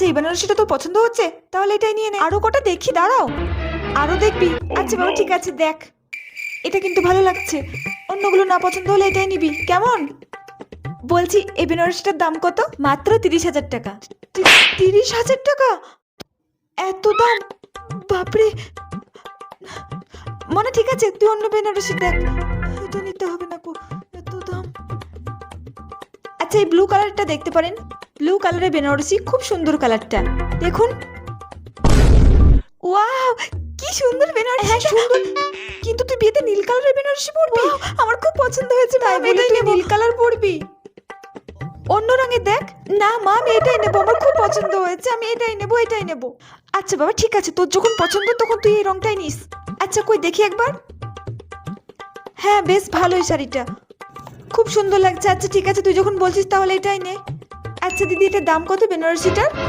আচ্ছা এই বেনারসিটা তো পছন্দ হচ্ছে, তাহলে এটাই নিয়ে নে। আরো কটা দেখি, দাঁড়াও। আরো দেখবি? আচ্ছা বাবা ঠিক আছে, দেখ। এটা কিন্তু ভালো লাগছে, অন্যগুলো না পছন্দ হলে এটাই নিবি, কেমন? বলছি এই বেনারসিটার দাম কত? মাত্র 30,000 টাকা। 30,000 টাকা? এত দাম? বাপরে। মনে ঠিক আছে, তুই অন্য বেনারসি দেখ, এটা নিতে হবে না কো, এত দাম। আচ্ছা এই ব্লু কালারটা দেখতে পারেন, ব্লু কালারের বেনারসি, খুব সুন্দর কালারটা, দেখুন। ওয়াও, কি সুন্দর বেনারসি। হ্যাঁ সুন্দর, কিন্তু তুই বিয়েতে নীল কালারের বেনারসি পরবি? আমার খুব পছন্দ হয়েছে, তাই বলে তুই নীল কালার পরবি? অন্য রঙের দেখ। না মা, আমি এটাই নেবো, আমার খুব পছন্দ হয়েছে, আমি এটাই নেবো, এটাই নেবো। আচ্ছা বাবা ঠিক আছে, তোর যখন পছন্দ তখন তুই এই রংটাই নিস। আচ্ছা কই দেখি একবার। হ্যাঁ বেশ ভালোই শাড়িটা, খুব সুন্দর লাগছে। আচ্ছা ঠিক আছে, তুই যখন বলছিস তাহলে এটাই নে। আচ্ছা দিদি, এটার দাম কত বেনারসিটার?